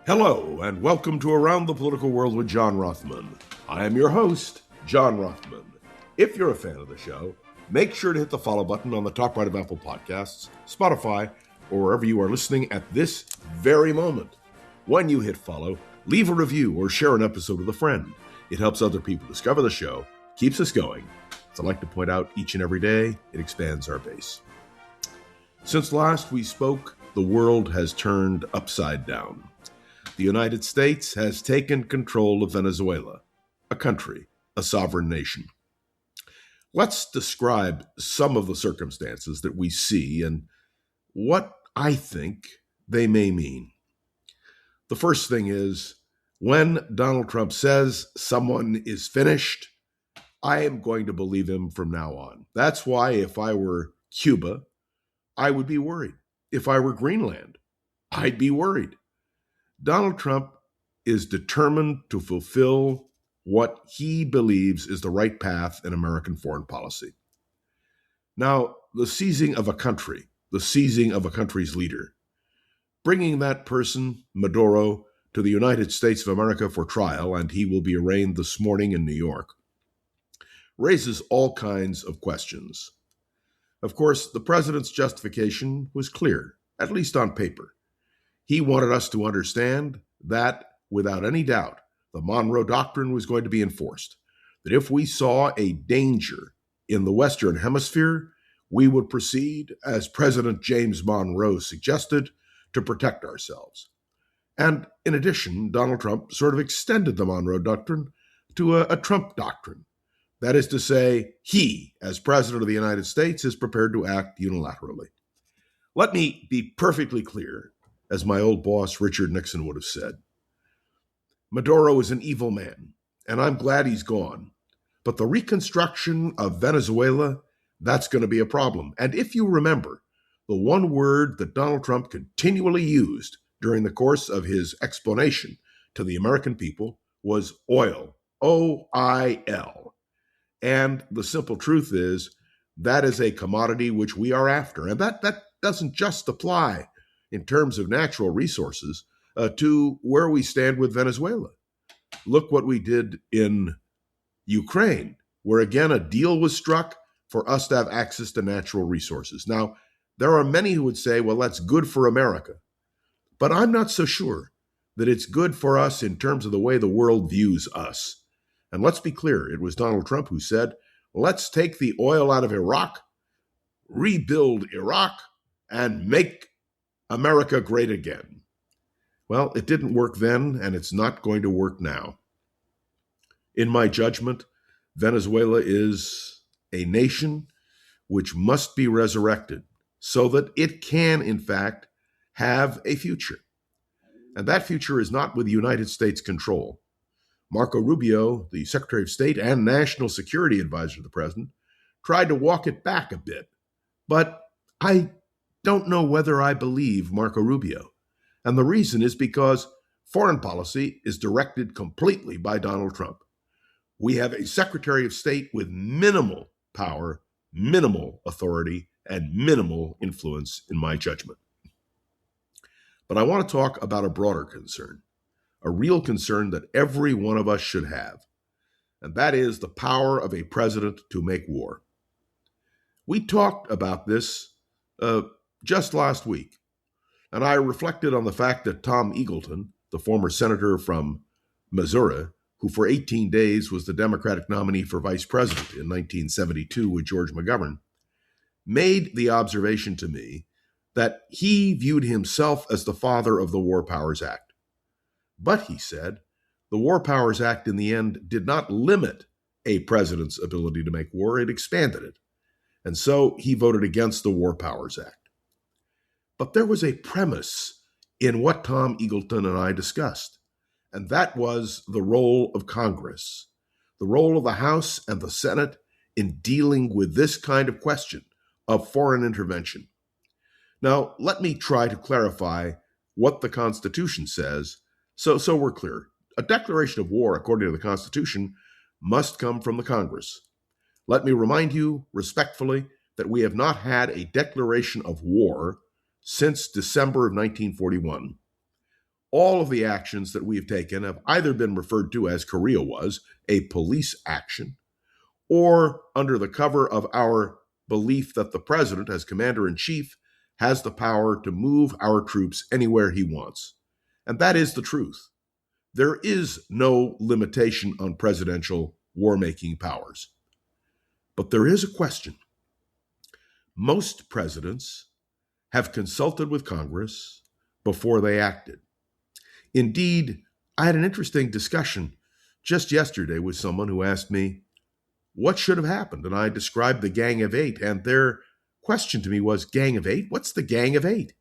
Hello, and welcome to Around the Political World with John Rothman. I am your host, John Rothman. If you're a fan of the show, make sure to hit the follow button on the top right of Apple Podcasts, Spotify, or wherever you are listening at this very moment. When you hit follow, leave a review or share an episode with a friend. It helps other people discover the show, keeps us going. As I like to point out each and every day, it expands our base. Since last we spoke, the world has turned upside down. The United States has taken control of Venezuela, a country, a sovereign nation. Let's describe some of the circumstances that we see and what I think they may mean. The first thing is, when Donald Trump says someone is finished, I am going to believe him from now on. That's why if I were Cuba, I would be worried. If I were Greenland, I'd be worried. Donald Trump is determined to fulfill what he believes is the right path in American foreign policy. Now, the seizing of a country, the seizing of a country's leader, bringing that person, Maduro, to the United States of America for trial, and he will be arraigned this morning in New York, raises all kinds of questions. Of course, the president's justification was clear, at least on paper. He wanted us to understand that, without any doubt, the Monroe Doctrine was going to be enforced, that if we saw a danger in the Western Hemisphere, we would proceed, as President James Monroe suggested, to protect ourselves. And in addition, Donald Trump sort of extended the Monroe Doctrine to a Trump doctrine. That is to say, he, as President of the United States, is prepared to act unilaterally. Let me be perfectly clear. As my old boss, Richard Nixon, would have said. Maduro is an evil man, and I'm glad he's gone. But the reconstruction of Venezuela, that's going to be a problem. And if you remember, the one word that Donald Trump continually used during the course of his explanation to the American people was oil, O-I-L. And the simple truth is, that is a commodity which we are after. And that doesn't just apply in terms of natural resources, to where we stand with Venezuela. Look what we did in Ukraine, where again a deal was struck for us to have access to natural resources. Now, there are many who would say, well, that's good for America. But I'm not so sure that it's good for us in terms of the way the world views us. And let's be clear, it was Donald Trump who said, let's take the oil out of Iraq, rebuild Iraq, and make America great again. Well, it didn't work then, and it's not going to work now. In my judgment, Venezuela is a nation which must be resurrected so that it can, in fact, have a future. And that future is not with United States control. Marco Rubio, the Secretary of State and National Security Advisor to the President, tried to walk it back a bit. But I don't know whether I believe Marco Rubio. And the reason is because foreign policy is directed completely by Donald Trump. We have a Secretary of State with minimal power, minimal authority, and minimal influence, in my judgment. But I want to talk about a broader concern, a real concern that every one of us should have, and that is the power of a president to make war. We talked about this just last week, and I reflected on the fact that Tom Eagleton, the former senator from Missouri, who for 18 days was the Democratic nominee for vice president in 1972 with George McGovern, made the observation to me that he viewed himself as the father of the War Powers Act. But, he said, the War Powers Act in the end did not limit a president's ability to make war, it expanded it. And so he voted against the War Powers Act. But there was a premise in what Tom Eagleton and I discussed, and that was the role of Congress, the role of the House and the Senate in dealing with this kind of question of foreign intervention. Now, let me try to clarify what the Constitution says so we're clear. A declaration of war, according to the Constitution, must come from the Congress. Let me remind you respectfully that we have not had a declaration of war since December of 1941. All of the actions that we have taken have either been referred to as Korea was, a police action, or under the cover of our belief that the president, as commander-in-chief, has the power to move our troops anywhere he wants. And that is the truth. There is no limitation on presidential war-making powers. But there is a question. Most presidents have consulted with Congress before they acted. Indeed, I had an interesting discussion just yesterday with someone who asked me, what should have happened? And I described the Gang of Eight, and their question to me was, Gang of Eight? What's the Gang of Eight?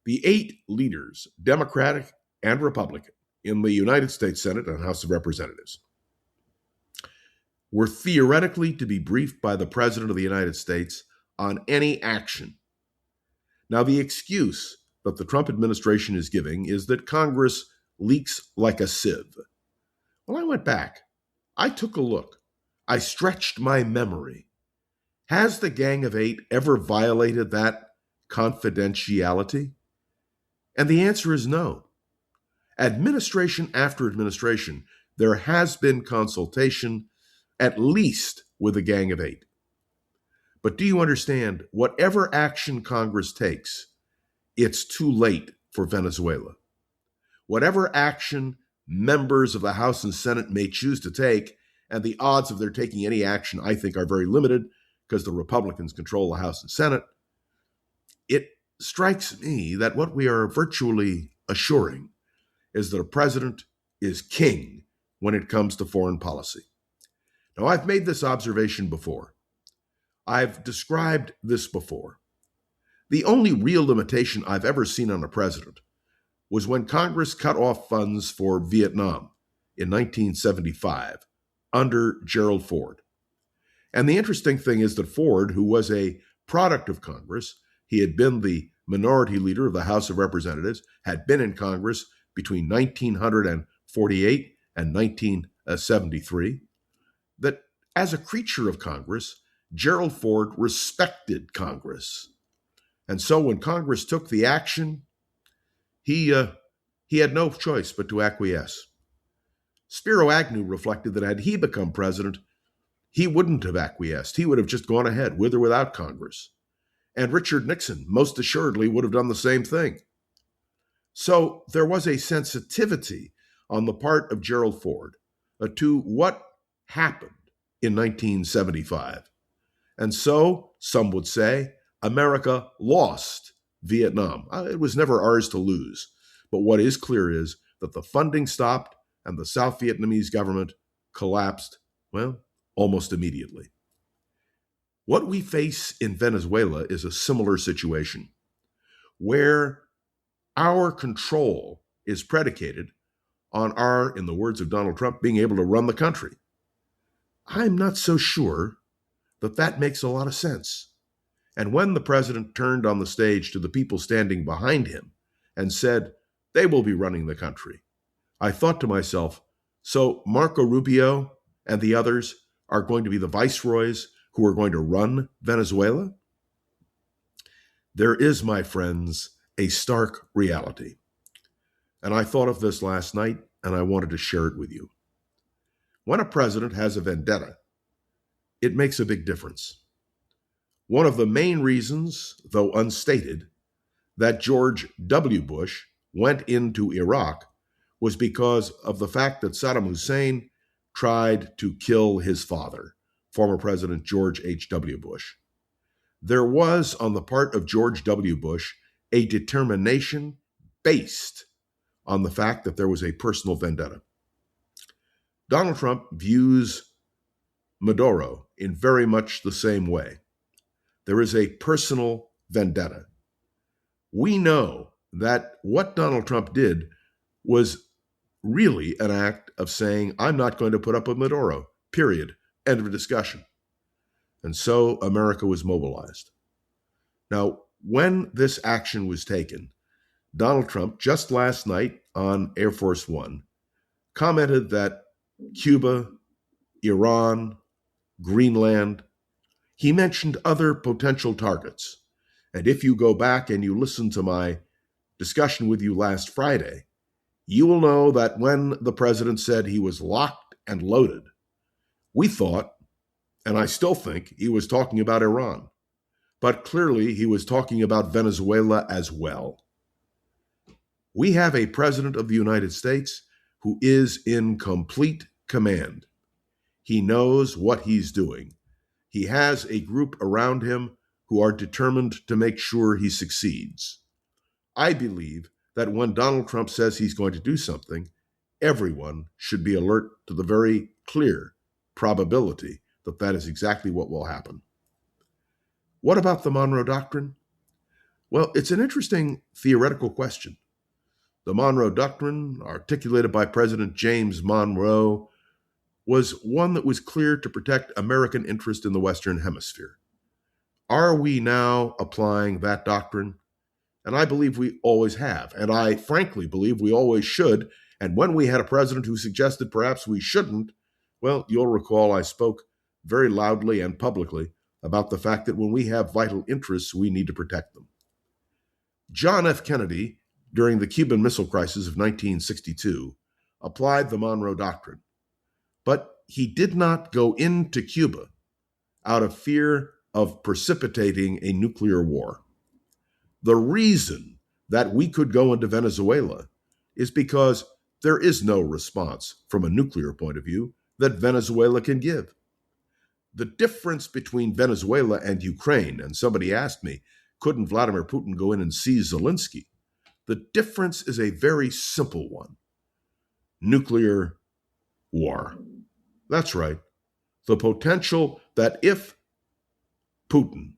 The 8 leaders, Democratic and Republican, in the United States Senate and House of Representatives, were theoretically to be briefed by the President of the United States on any action. Now, the excuse that the Trump administration is giving is that Congress leaks like a sieve. Well, I went back. I took a look. I stretched my memory. Has the Gang of Eight ever violated that confidentiality? And the answer is no. Administration after administration, there has been consultation, at least with the Gang of Eight. But do you understand, whatever action Congress takes, it's too late for Venezuela. Whatever action members of the House and Senate may choose to take, and the odds of their taking any action, I think, are very limited because the Republicans control the House and Senate, it strikes me that what we are virtually assuring is that a president is king when it comes to foreign policy. Now, I've made this observation before. I've described this before. The only real limitation I've ever seen on a president was when Congress cut off funds for Vietnam in 1975 under Gerald Ford. And the interesting thing is that Ford, who was a product of Congress, he had been the minority leader of the House of Representatives, had been in Congress between 1948 and 1973, that as a creature of Congress, Gerald Ford respected Congress. And so when Congress took the action, he had no choice but to acquiesce. Spiro Agnew reflected that had he become president, he wouldn't have acquiesced. He would have just gone ahead, with or without Congress. And Richard Nixon most assuredly would have done the same thing. So there was a sensitivity on the part of Gerald Ford to what happened in 1975. And so, some would say, America lost Vietnam. It was never ours to lose. But what is clear is that the funding stopped and the South Vietnamese government collapsed, well, almost immediately. What we face in Venezuela is a similar situation, where our control is predicated on our, in the words of Donald Trump, being able to run the country. I'm not so sure that that makes a lot of sense. And when the president turned on the stage to the people standing behind him and said, they will be running the country, I thought to myself, so Marco Rubio and the others are going to be the viceroys who are going to run Venezuela? There is, my friends, a stark reality. And I thought of this last night, and I wanted to share it with you. When a president has a vendetta, it makes a big difference. One of the main reasons, though unstated, that George W. Bush went into Iraq was because of the fact that Saddam Hussein tried to kill his father, former President George H.W. Bush. There was, on the part of George W. Bush, a determination based on the fact that there was a personal vendetta. Donald Trump views Maduro in very much the same way. There is a personal vendetta. We know that what Donald Trump did was really an act of saying, I'm not going to put up with Maduro, period, end of discussion. And so America was mobilized. Now, when this action was taken, Donald Trump, just last night on Air Force One, commented that Cuba, Iran, Greenland, he mentioned other potential targets. And if you go back and you listen to my discussion with you last Friday, You will know that when the president said he was locked and loaded, we thought, and I still think, he was talking about Iran. But clearly he was talking about Venezuela as well. We have a president of the United States who is in complete command. He knows what he's doing. He has a group around him who are determined to make sure he succeeds. I believe that when Donald Trump says he's going to do something, everyone should be alert to the very clear probability that that is exactly what will happen. What about the Monroe Doctrine? Well, it's an interesting theoretical question. The Monroe Doctrine, articulated by President James Monroe, was one that was clear to protect American interest in the Western Hemisphere. Are we now applying that doctrine? And I believe we always have. And I frankly believe we always should. And when we had a president who suggested perhaps we shouldn't, well, you'll recall I spoke very loudly and publicly about the fact that when we have vital interests, we need to protect them. John F. Kennedy, during the Cuban Missile Crisis of 1962, applied the Monroe Doctrine. But he did not go into Cuba out of fear of precipitating a nuclear war. The reason that we could go into Venezuela is because there is no response from a nuclear point of view that Venezuela can give. The difference between Venezuela and Ukraine, and somebody asked me, couldn't Vladimir Putin go in and seize Zelensky? The difference is a very simple one. Nuclear war. That's right. The potential that if Putin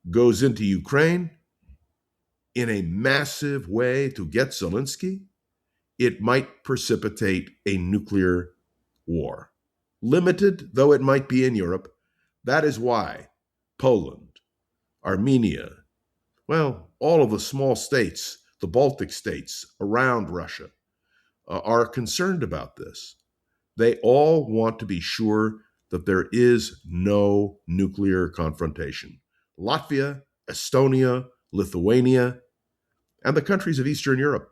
goes into Ukraine in a massive way to get Zelensky, it might precipitate a nuclear war. Limited though it might be in Europe, that is why Poland, Armenia, well, all of the small states, the Baltic states around Russia, are concerned about this. They all want to be sure that there is no nuclear confrontation. Latvia, Estonia, Lithuania, and the countries of Eastern Europe.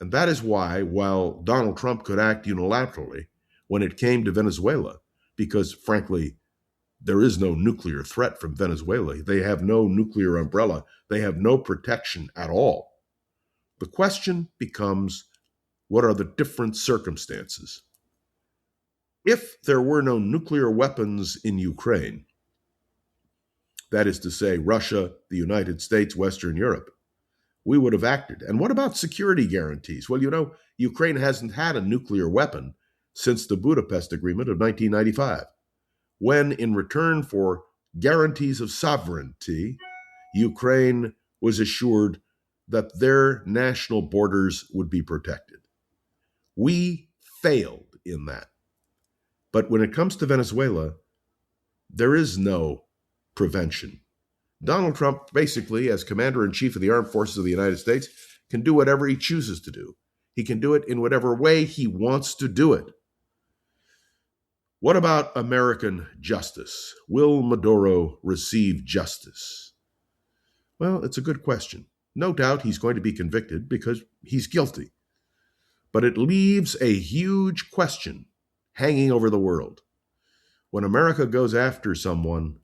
And that is why, while Donald Trump could act unilaterally when it came to Venezuela, because frankly, there is no nuclear threat from Venezuela. They have no nuclear umbrella. They have no protection at all. The question becomes, what are the different circumstances? If there were no nuclear weapons in Ukraine, that is to say, Russia, the United States, Western Europe, we would have acted. And what about security guarantees? Well, Ukraine hasn't had a nuclear weapon since the Budapest Agreement of 1995, when in return for guarantees of sovereignty, Ukraine was assured that their national borders would be protected. We failed in that. But when it comes to Venezuela, there is no prevention. Donald Trump, basically, as Commander-in-Chief of the Armed Forces of the United States, can do whatever he chooses to do. He can do it in whatever way he wants to do it. What about American justice? Will Maduro receive justice? Well, it's a good question. No doubt he's going to be convicted because he's guilty. But it leaves a huge question hanging over the world. When America goes after someone,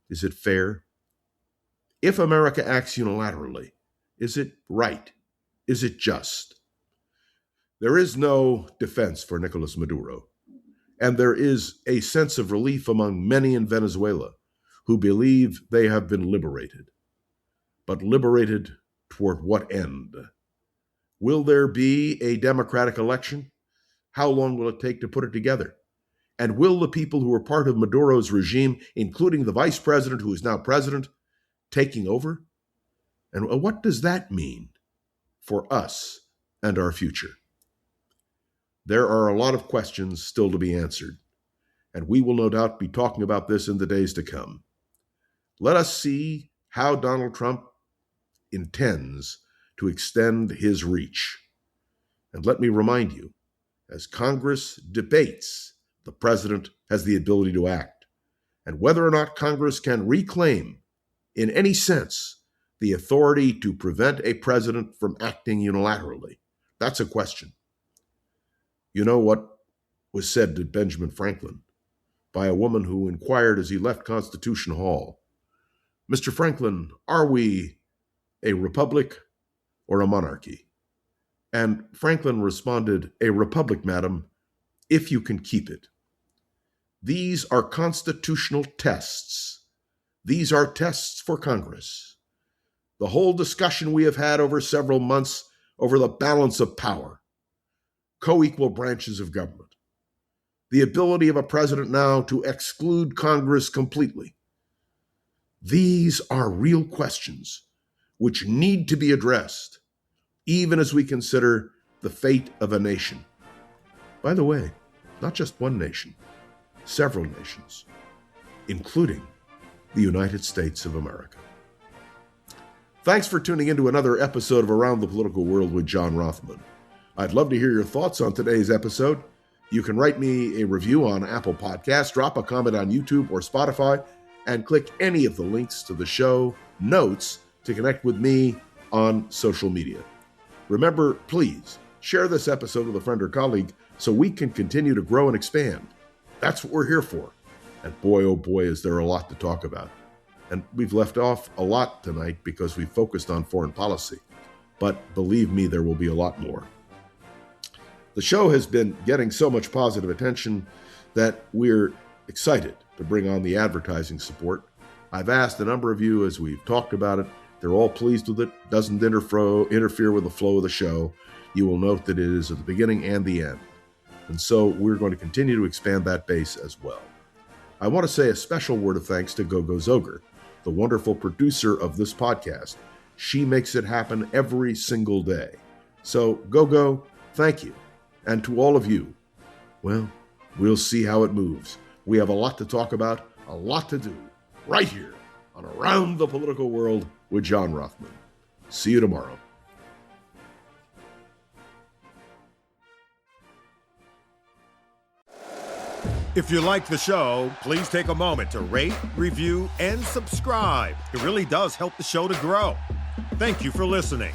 is it fair? If America acts unilaterally, is it right? Is it just? There is no defense for Nicolas Maduro, and there is a sense of relief among many in Venezuela who believe they have been liberated. But liberated toward what end? Will there be a democratic election? How long will it take to put it together? And will the people who are part of Maduro's regime, including the vice president who is now president, taking over? And what does that mean for us and our future? There are a lot of questions still to be answered, and we will no doubt be talking about this in the days to come. Let us see how Donald Trump intends to extend his reach. And let me remind you, as Congress debates, the president has the ability to act. And whether or not Congress can reclaim, in any sense, the authority to prevent a president from acting unilaterally, That's a question. You know what was said to Benjamin Franklin by a woman who inquired as he left Constitution Hall, "Mr. Franklin, are we a republic or a monarchy?" And Franklin responded, "A republic, madam, if you can keep it." These are constitutional tests. These are tests for Congress. The whole discussion we have had over several months over the balance of power, co-equal branches of government, the ability of a president now to exclude Congress completely. These are real questions which need to be addressed, even as we consider the fate of a nation. By the way, not just one nation, several nations, including the United States of America. Thanks for tuning into another episode of Around the Political World with John Rothman. I'd love to hear your thoughts on today's episode. You can write me a review on Apple Podcasts, drop a comment on YouTube or Spotify, and click any of the links to the show notes to connect with me on social media. Remember, please share this episode with a friend or colleague so we can continue to grow and expand. That's what we're here for. And boy, oh boy, is there a lot to talk about. And we've left off a lot tonight because we focused on foreign policy. But believe me, there will be a lot more. The show has been getting so much positive attention that we're excited to bring on the advertising support. I've asked a number of you as we've talked about it. They're all pleased with it. Doesn't interfere with the flow of the show. You will note that it is at the beginning and the end. And so we're going to continue to expand that base as well. I want to say a special word of thanks to Gogo Zoger, the wonderful producer of this podcast. She makes it happen every single day. So Gogo, thank you. And to all of you, well, we'll see how it moves. We have a lot to talk about, a lot to do, right here on Around the Political World with John Rothman. See you tomorrow. If you like the show, please take a moment to rate, review, and subscribe. It really does help the show to grow. Thank you for listening.